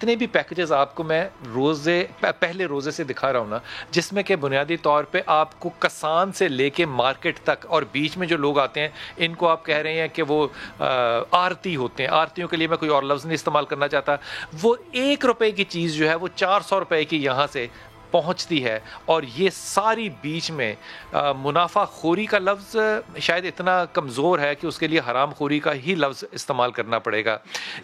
जितने भी पैकेजेस आपको मैं पहले रोज़े से दिखा रहा हूँ ना, जिसमें कि बुनियादी तौर पे आपको कसान से लेके मार्केट तक और बीच में जो लोग आते हैं, इनको आप कह रहे हैं कि वो आरती होते हैं। आरतियों के लिए मैं कोई और लफ्ज़ नहीं इस्तेमाल करना चाहता। वो 1 रुपए की चीज़ जो है वो 400 रुपए की यहाँ से पहुंचती है। और ये सारी बीच में मुनाफाखोरी का लफ्ज़ शायद इतना कमज़ोर है कि उसके लिए हरामखोरी का ही लफ्ज़ इस्तेमाल करना पड़ेगा।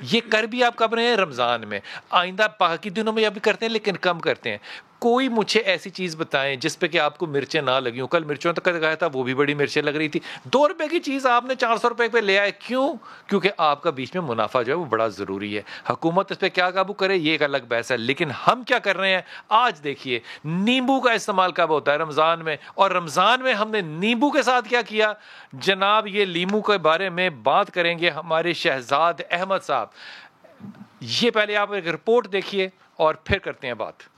ये कर भी आप कब रहे हैं? रमज़ान में। आइंदा बाकी दिनों में अभी करते हैं लेकिन कम करते हैं। कोई मुझे ऐसी चीज़ बताएं जिस पे कि आपको मिर्चें ना लगी हों। कल मिर्चों तक लगाया था, वो भी बड़ी मिर्चें लग रही थी। 2 रुपए की चीज़ आपने 400 रुपए पे ले आए, क्यों? क्योंकि आपका बीच में मुनाफा जो है वो बड़ा ज़रूरी है। हुकूमत इस पे क्या काबू करे ये एक अलग बहस है, लेकिन हम क्या कर रहे हैं? आज देखिए नींबू का इस्तेमाल कब होता है? रमज़ान में। और रमज़ान में हमने नींबू के साथ क्या किया? जनाब ये नींबू के बारे में बात करेंगे हमारे शहजाद अहमद साहब। ये पहले आप एक रिपोर्ट देखिए और फिर करते हैं बात।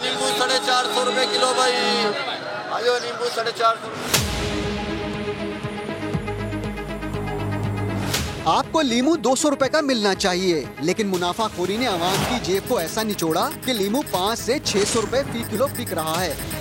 नींबू 450 रुपए किलो भाई, आयो नींबू 450। आपको लीमू 200 रुपए का मिलना चाहिए, लेकिन मुनाफाखोरी ने आवाम की जेब को ऐसा निचोड़ा कि लीमू 5 से 600 रुपए फी किलो बिक रहा है।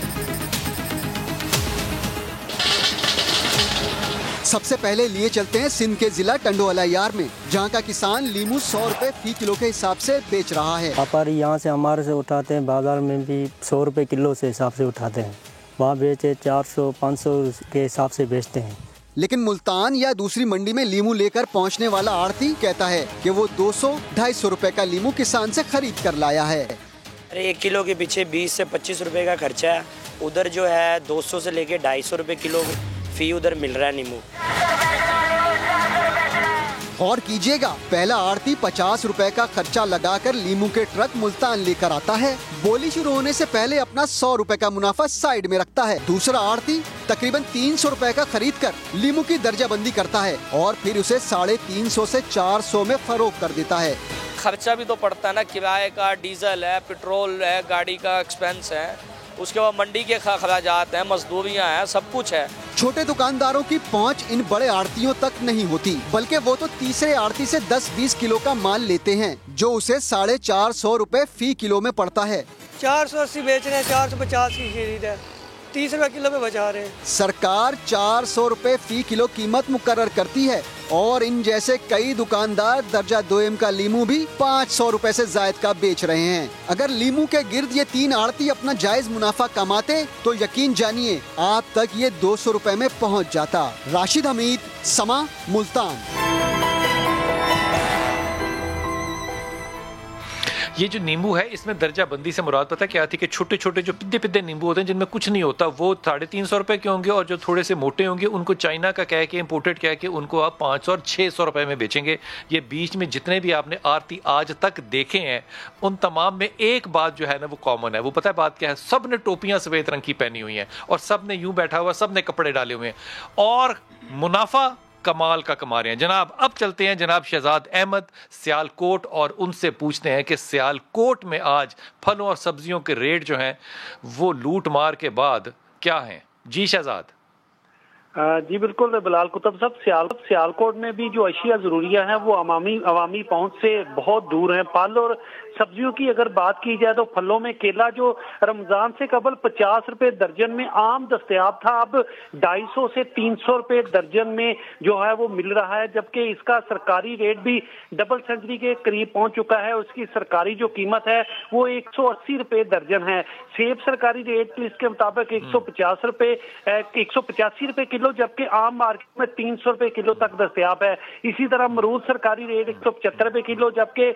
सबसे पहले लिए चलते हैं सिंध के जिला टंडोवाला यार में, जहां का किसान लीमू 100 रुपए फी किलो के हिसाब से बेच रहा है। व्यापारी यहाँ से हमारे से उठाते हैं, बाजार में भी 100 रुपए किलो से हिसाब से उठाते हैं। वहाँ बेचे 400-500 के हिसाब से बेचते हैं। लेकिन मुल्तान या दूसरी मंडी में लीमू लेकर पहुँचने वाला आड़ती कहता है कि वो 200-250 रुपए का लीमू किसान से खरीद कर लाया है। अरे 1 किलो के पीछे 20 से 25 रुपए का खर्चा है। उधर जो है 200 से लेके 250 रुपए किलो फी उधर मिल रहा है नींबू। और कीजिएगा, पहला आड़ती 50 रुपए का खर्चा लगाकर लीमू के ट्रक मुल्तान लेकर आता है। बोली शुरू होने से पहले अपना 100 रुपए का मुनाफा साइड में रखता है। दूसरा आड़ती तकरीबन 300 रुपए का खरीद कर लीमू की दर्जाबंदी करता है और फिर उसे 350 से 400 में फरोख्त कर देता है। खर्चा भी तो पड़ता है ना, किराए का, डीजल है, पेट्रोल है, गाड़ी का एक्सपेंस है, उसके बाद मंडी के खर्चात हैं, मजदूरियां हैं, सब कुछ है। छोटे दुकानदारों की पहुंच इन बड़े आड़तियों तक नहीं होती, बल्कि वो तो तीसरे आड़ती से 10-20 किलो का माल लेते हैं, जो उसे 450 रुपए फी किलो में पड़ता है। 480 बेच रहे हैं, 450 की खरीद है, 30 रुपए किलो में बचा रहे हैं। सरकार 400 रुपए फी किलो कीमत मुकर्रर करती है और इन जैसे कई दुकानदार दर्जा 2M का लीमू भी 500 रुपए से जायद का बेच रहे हैं। अगर लीमू के गिर्द ये 3 आड़ती अपना जायज मुनाफा कमाते तो यकीन जानिए आप तक ये 200 रुपए में पहुंच जाता। राशिद हमीद, समा, मुल्तान। ये जो नींबू है इसमें दर्जा बंदी से मुराद पता क्या थी कि छोटे छोटे जो पिद्दे पिद्दे नींबू होते हैं जिनमें कुछ नहीं होता वो 350 रुपए के होंगे, और जो थोड़े से मोटे होंगे उनको चाइना का कह के, इंपोर्टेड कह के उनको आप 500 और 600 रुपए में बेचेंगे। ये बीच में जितने भी आपने आरती आज तक देखे हैं उन तमाम में एक बात जो है ना वो कॉमन है। वो पता है बात क्या है? सब ने टोपियां सफेद रंग की पहनी हुई हैं और सब ने यूं बैठा हुआ, सब ने कपड़े डाले हुए हैं और मुनाफा कमाल का कमा रहे हैं। जनाब अब चलते हैं जनाब शहजाद अहमद सियालकोट और उनसे पूछते हैं कि सियालकोट में आज फलों और सब्जियों के रेट जो हैं वो लूट मार के बाद क्या हैं? जी शहजाद। जी बिल्कुल बिलाल कुतुब साहब, सियालकोट में भी जो अशिया जरूरिया हैं वो अवामी पहुंच से बहुत दूर हैं। फल और सब्जियों की अगर बात की जाए तो फलों में केला जो रमजान से कबल 50 रुपए दर्जन में आम दस्तयाब था, अब 250 से 300 रुपए दर्जन में जो है वो मिल रहा है, जबकि इसका सरकारी रेट भी डबल सेंचुरी के करीब पहुंच चुका है। उसकी सरकारी जो कीमत है वो 180 रुपए दर्जन है। सेब सरकारी रेट इसके मुताबिक 150 रुपए 185 रुपए किलो, जबकि आम मार्केट में 300 रुपए किलो तक दस्तयाब है। इसी तरह अमरूद सरकारी रेट 175 रुपए किलो, जबकि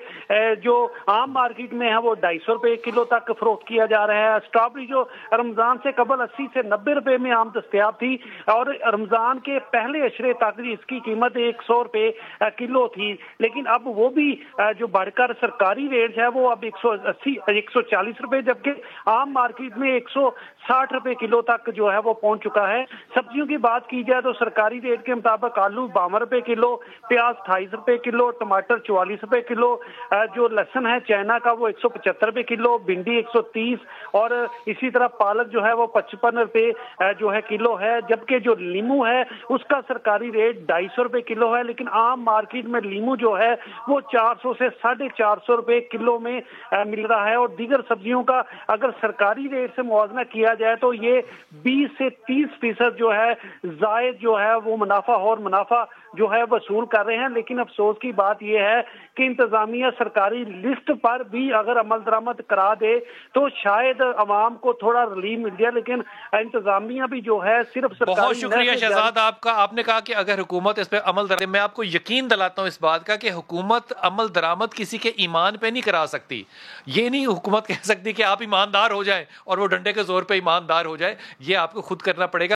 जो आम मार्केट में है वो 250 रुपए किलो तक फरोख्त किया जा रहा है। स्ट्रॉबेरी जो रमजान से कबल 80 से 90 रुपए में आम दस्तयाब थी और रमजान के पहले अशरे तक इसकी कीमत 100 रुपए किलो थी, लेकिन अब वो भी जो बढ़कर सरकारी रेट है वो अब 140 रुपए, जबकि आम मार्केट में 160 रुपए किलो तक जो है वो पहुंच चुका है। सब्जियों की बात बात की जाए तो सरकारी रेट के मुताबिक आलू 52 रुपए किलो, प्याज 28 रुपए किलो, टमाटर 44 रुपए किलो, जो लहसुन है चाइना का वो 175 रुपए किलो, भिंडी 130 और इसी तरह पालक जो है वो 55 रुपए जो है किलो है। जबकि जो लीमू है उसका सरकारी रेट 250 रुपए किलो है, लेकिन आम मार्केट में लीमू जो है वो 400 से 450 रुपए किलो में मिल रहा है। और दीगर सब्जियों का अगर सरकारी रेट से मुआवजा किया जाए तो ये 20 से 30% जो है जायद जो है वो मुनाफा जो है वसूल कर रहे हैं। लेकिन अफसोस की बात यह है कि इंतजामिया सरकारी लिस्ट पर भी अगर अमल दरामद करा दे तो शायद अवाम को थोड़ा रिलीफ मिल जाए, लेकिन इंतजामिया भी जो है सिर्फ सरकारी। बहुत शुक्रिया शहजाद आपका। आपने कहा कि अगर हुकूमत इस पर अमल दरामद, मैं आपको यकीन दिलाता हूं इस बात का कि हुकूमत अमल दरामद किसी के ईमान पे नहीं करा सकती। ये नहीं हुकूमत कह सकती कि आप ईमानदार हो जाएं और वो डंडे के जोर पे ईमानदार हो जाए, ये आपको खुद करना पड़ेगा।